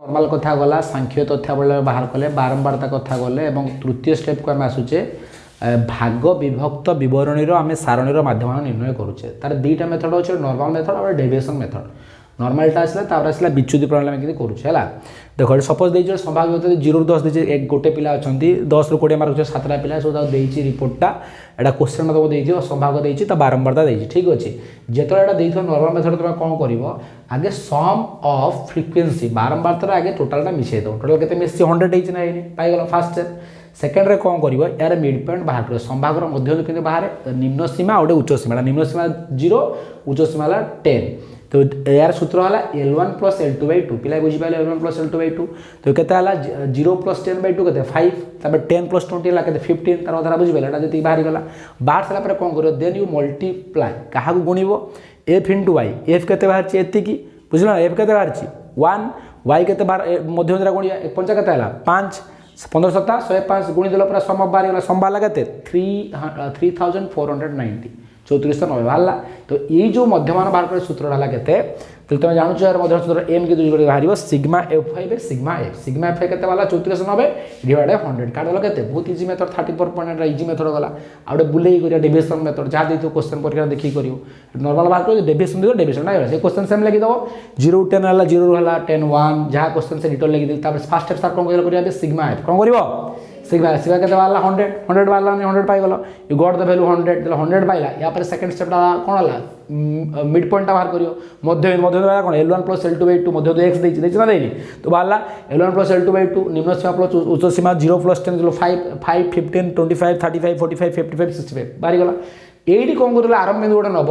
Normal कथा गला सांख्य तथ्यावली बाहर कले बारंबारता कथा गले एवं तृतीय स्टेप को आम आसुचे भाग विभक्त बरणी आम सारणी माध्यम निर्णय करुचे तार दुईटा मेथड अच्छे नॉर्मल मेथड और डेविएशन मेथड नॉर्मलटा आसला आसला विच्युति प्रणाली आम करुचे है देख सपोज देखिए संभाव्य 0 ରୁ 10 देखिए एक गोटे पिला अच्छा 10 ରୁ 20 मार्क 7टा पिला सब देखिए रिपोर्टा एटा क्वेश्चन मतलब देखिए संभाग देखिए तो बारंबारता देखिए ठीक अच्छे जो यहाँ देखो नॉर्मल मेथड तुम कौन कर आगे सम ऑफ फ्रिक्वेंसी बारंबारता आगे टोटालटा मिसई दो टोटाल के मिसी 100 ना पाइगल फास्ट स्टेप सेकेंड रे कौन कर यार मिड पॉइंट बाहर कर संभागर मध्य कि बाहर निम्न सीमा और उच्च सीमा निम्न सीमा 0 उच्च सीमा 10 तो यार सूत्र है L1 + L2/2 पिला बुझीपारे L1 + L2/2 तो केते 0 + 10/2 केते 5 तब 10 + 20 है केते 15 तार अधारा बुझीपारे जी बाहरी गला बाहर सारा पर कौन कर देन यू मल्टीप्लाई क्या गुणव f × y f केते बाहर एति बुझल f केते बाहर 1 y केते बाहर मध्य गुणिया 1 5 केते 5 15 7 105 गुणिदेल पूरा सम बाहर गला सम बाहर केते 3490 3490 बाहर तो ये जो मध्यमान बाहर कर सूत्र है के तुम जानूँ यार मध्य सूत्र एम के दुई बाहर sigma f5 sigma f sigma f के 3490 डिवाइड 100 काटल के बहुत इजी मेथड 34.9 इजी मेथड गला आउे बुले डेविएशन मेथड जहाँ देखो क्वेश्चन परीक्षा देखिए कर नॉर्मल बाहर कर डेविएशन देखो डेविएशन ना से क्वेश्चन सेम लिखिदेव 0 ରୁ 10 है 0 ରୁ 10 1 जहाँ क्वेश्चन से डिटेल लिखिदेवी फर्स्ट स्टेप सर कौन कर सिग्मा f कौन कर सिग्मा सिग्मा के बाहर 100 बाहर 100 पाइगल यू गॉट द वैल्यू 100 पाइला या पर सेकंड स्टेप कौन है मिड पॉइंट बाहर करियो मध्य मध्य कौन L1 + L2/2 मध्य तो x देछि ना देनी तो बाहर L1 + L2/2 निम्न सीमा प्लस उच्च सीमा 0 + 10 5 15 25 35 45 55 65 बाहर गला एडी कौन कर आरंभ बिंदु गोटे नब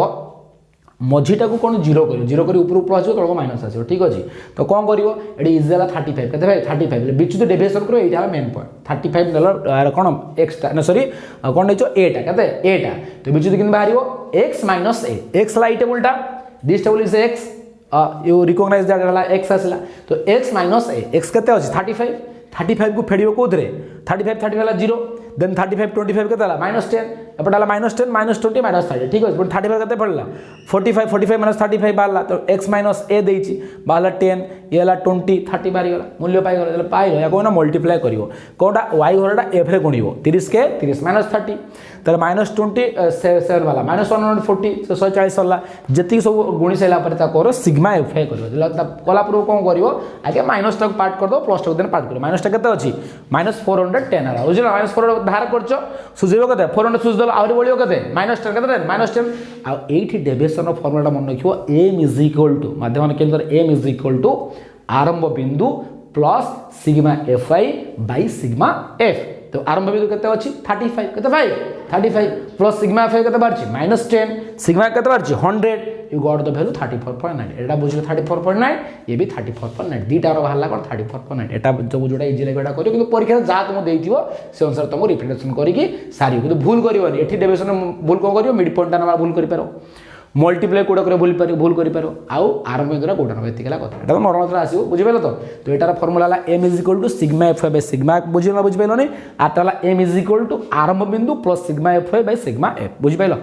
मझीटा को कौन 0 कर 0 कर ऊपर प्लस आसो तौक माइनस आसो ठीक अच्छे तो कौन कर ये इजी है 35 के 35 विच्युत डेविएशन कर ये मेन पॉइंट 35 देल कौन एक्सटा ना सॉरी कौन देखो एटा के एटा तो विच्युत कि बाहर x - a x ला टेबुलटा this table is x you recognise that x आसला तो x - a x केते अछि 35 को फेडियो कोथरे 35 वाला 0 देन 35 25 केते -10 एपटा -10 -20 -30 ठीक है 35 केते पड़ला 45 -35 बाहरला तो x - a देछि बाहरला 10 ये 20 30 बाहरी गला मूल्य पाई गला पाई या कोना मल्टीप्लाई करिवो कोटा y होरडा f रे गुणिवो 30 के 30 -30 तर -20 7 वाला -140 से 140 वाला जति सब गुणी सैला पर ता करो सिग्मा f करिवो कला पूर्व कोन करिवो आगे माइनस तक पार्ट कर दो प्लस तक देन पार्ट करो माइनस तक केते अछि -410 आला बुझिला -4 बाहर करछो सुझिबो केते 400 सुझ दल आउरी बळियो केते -10 केते -10 आ एठी डेविएशन फॉर्मूला मन रखियो m = माध्यम केंद्र m = आरंभ बिंदु plus sigma fi bye sigma f तो आरंभ बिंदु केते अछि 35 केते 35 प्लस सिग्मा f केते बारछि -10 सिग्मा केते बारछि 100 यू गॉट द वैल्यू 34.9 एटा बुझियो 34.9 ये भी 34.9 दीटा रो बाहरला कोन 34.9 एटा जो जोडा इजी लेगेटा करियो किंतु परीक्षा जा तुम देइथिबो से अनुसार तुम रिप्रेजेंटेशन करिकि सारियो किंतु भूल करिवनी एठी डेविएशन भूल कोन करियो मिड पॉइंट ना भूल करि पारो मल्टीप्लाई कोडा करे भूल करि पारो आउ आरंभ बिंदुरा कोडा न एतिकला कथा एटा तो नॉर्मल रा आसीबो बुझि पालो तो एटार फार्मूला ला m = sigma f by sigma बुझि पालो नै आटाला m = आरंभ बिंदु plus sigma f by sigma f बुझि पालो।